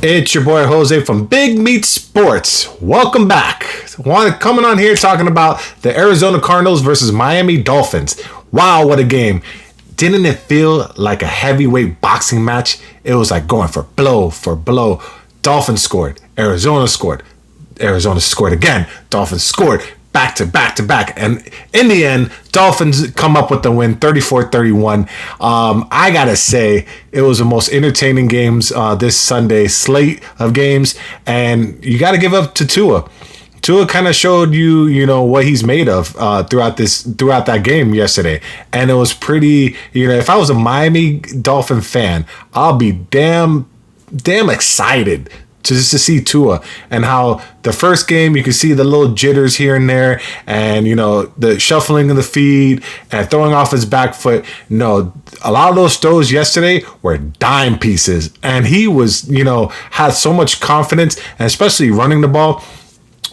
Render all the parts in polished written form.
It's your boy Jose from Big Meat Sports. Welcome back. Coming on here talking about the Arizona Cardinals versus Miami Dolphins. Wow, what a game. Didn't it feel like a heavyweight boxing match? It was like going for blow for blow. Dolphins scored. Arizona scored. Arizona scored again. Dolphins scored. Back to back to back. And in the end, Dolphins come up with the win, 34-31. I got to say, it was the most entertaining games this Sunday slate of games. And you got to give up to Tua. Tua kind of showed you know, what he's made of throughout that game yesterday. And it was pretty, if I was a Miami Dolphin fan, I'll be damn excited to see Tua, and how the first game you can see the little jitters here and there, and the shuffling of the feet and throwing off his back foot. No, a lot of those throws yesterday were dime pieces, and he was had so much confidence, and especially running the ball,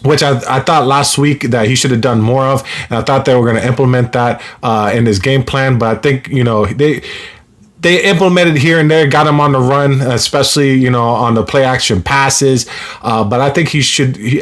which I thought last week that he should have done more of, and I thought they were going to implement that in his game plan. But I think they implemented here and there, got him on the run, especially on the play action passes. But I think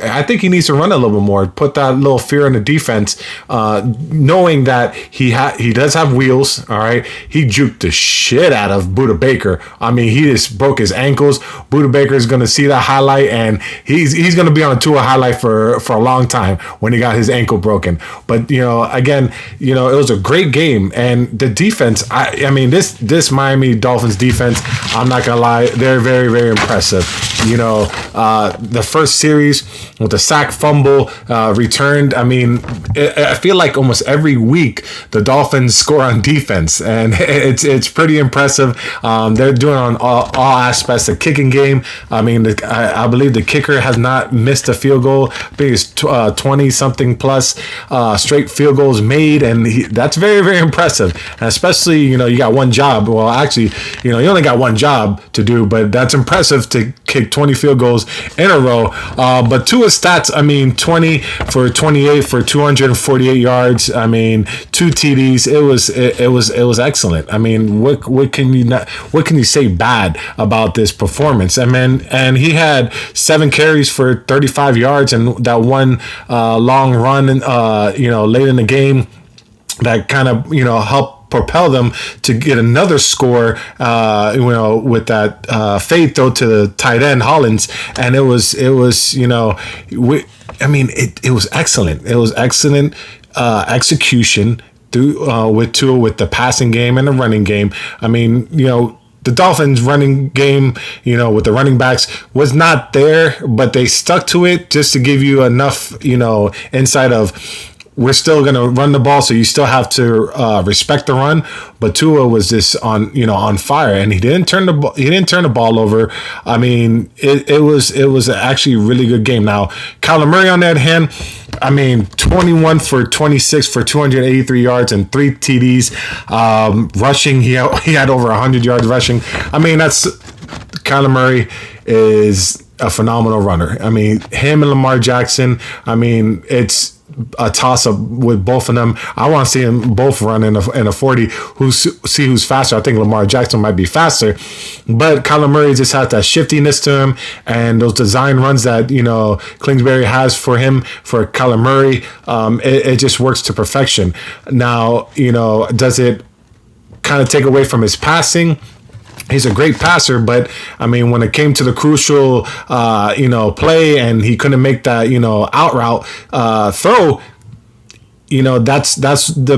I think he needs to run a little bit more, put that little fear in the defense, knowing that he does have wheels. All right, he juked the shit out of Budda Baker. I mean, he just broke his ankles. Budda Baker is going to see that highlight, and he's going to be on a Tua highlight for a long time when he got his ankle broken. But again, it was a great game, and the defense. I mean this Miami Dolphins defense, I'm not gonna lie, they're very, very impressive. The first series with the sack, fumble, returned. I mean, I feel like almost every week the Dolphins score on defense, and it's pretty impressive. They're doing on all aspects. The kicking game, I mean, I believe the kicker has not missed a field goal. I think it's 20 something plus straight field goals made, and that's very, very impressive. And especially you got one job. Well, actually, you only got one job to do, but that's impressive to kick 20 field goals in a row. But Tua's stats, I mean, 20 for 28 for 248 yards. I mean, 2 TDs. It was excellent. I mean, what can you say bad about this performance? I mean, and he had 7 carries for 35 yards, and that one long run, late in the game that kind of helped propel them to get another score, with that fade throw to the tight end Hollins, and it was excellent. It was excellent execution through with Tua, with the passing game and the running game. I mean, the Dolphins running game, with the running backs was not there, but they stuck to it just to give you enough, insight of, we're still going to run the ball, so you still have to respect the run. But Tua was just on fire, and he didn't turn the ball over. I mean, it was actually a really good game. Now, Kyler Murray on that hand, I mean, 21 for 26 for 283 yards and 3 TDs. Rushing, he had over 100 yards rushing. I mean, Kyler Murray is a phenomenal runner. I mean, him and Lamar Jackson, I mean, it's a toss-up with both of them. I want to see them both run in a 40. Who's faster. I think Lamar Jackson might be faster, but Kyler Murray just has that shiftiness to him, and those design runs that Kingsbury has for him, for Kyler Murray, it just works to perfection. Now, does it kind of take away from his passing? He's a great passer, but I mean, when it came to the crucial, play, and he couldn't make that, out route throw, that's the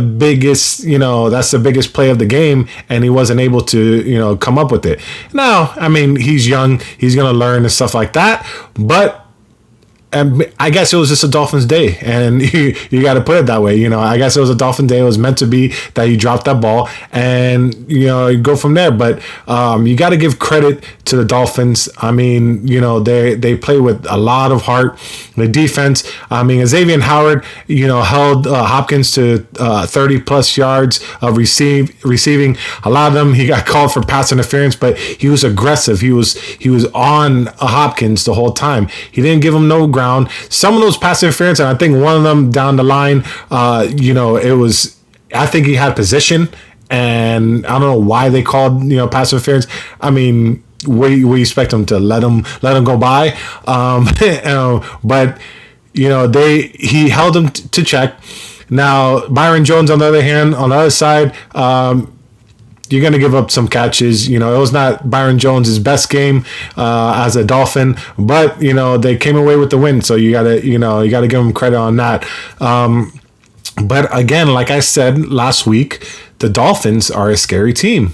biggest play of the game, and he wasn't able to, come up with it. Now, I mean, he's young, he's gonna learn and stuff like that, but I guess it was just a Dolphins day, and you got to put it that way. I guess it was a Dolphin day. It was meant to be that you dropped that ball, and you go from there. But you got to give credit to the Dolphins. I mean, they play with a lot of heart. The defense, I mean, Xavier Howard, held Hopkins to 30 plus yards of receiving. A lot of them he got called for pass interference, but he was aggressive. He was on Hopkins the whole time. He didn't give him no ground. Some of those pass interference, and I think one of them down the line, it was, I think he had position, and I don't know why they called, pass interference. I mean, we expect them to let him go by. But he held him to check. Now Byron Jones, on the other hand, on the other side, you're going to give up some catches. It was not Byron Jones' best game as a Dolphin, but they came away with the win. So you gotta give them credit on that. But again, like I said last week, the Dolphins are a scary team.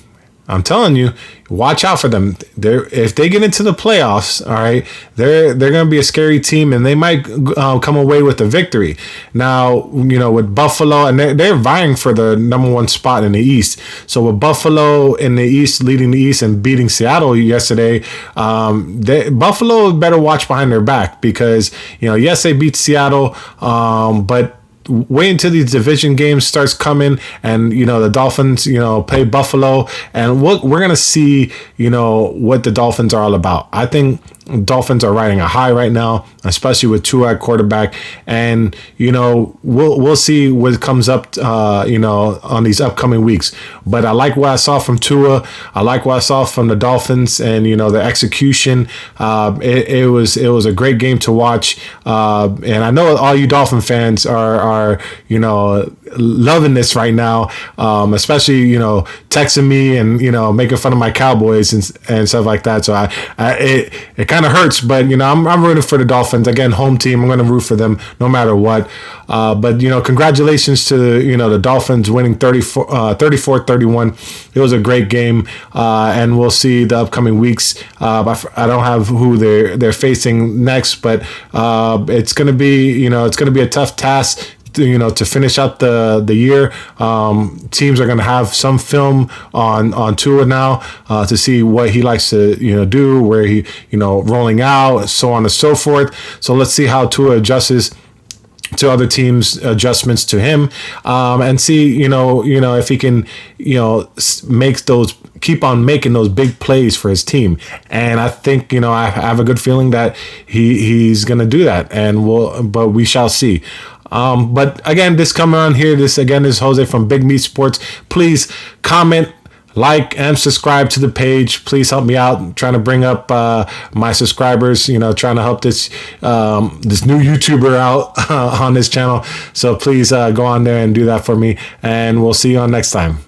I'm telling you, watch out for them. If they get into the playoffs, all right, they're going to be a scary team, and they might come away with a victory. Now, with Buffalo, and they're vying for the number one spot in the East. So with Buffalo in the East, leading the East and beating Seattle yesterday, Buffalo better watch behind their back because yes, they beat Seattle, but wait until these division games starts coming, and the Dolphins play Buffalo, and we're gonna see what the Dolphins are all about. I think Dolphins are riding a high right now, especially with Tua at quarterback, and we'll see what comes up on these upcoming weeks. But I like what I saw from Tua. I like what I saw from the Dolphins, and the execution. It was a great game to watch, and I know all you Dolphin fans are loving this right now, especially texting me and making fun of my Cowboys and stuff like that. So it kind of hurts, but I'm rooting for the Dolphins. Again, home team. I'm going to root for them no matter what. But congratulations to the Dolphins winning 34-31. It was a great game, and we'll see the upcoming weeks. I don't have who they're facing next, but it's going to be a tough task to finish out the year. Teams are going to have some film on Tua now to see what he likes to do, where he rolling out, so on and so forth. So let's see how Tua adjusts to other teams' adjustments to him, and see if he can keep on making those big plays for his team. And I think I have a good feeling that he's going to do that, but we shall see. But again, this coming on here, this is Jose from Big Meat Sports. Please comment, like, and subscribe to the page. Please help me out. I'm trying to bring up my subscribers, trying to help this new YouTuber out on this channel. So please go on there and do that for me, and we'll see you on next time.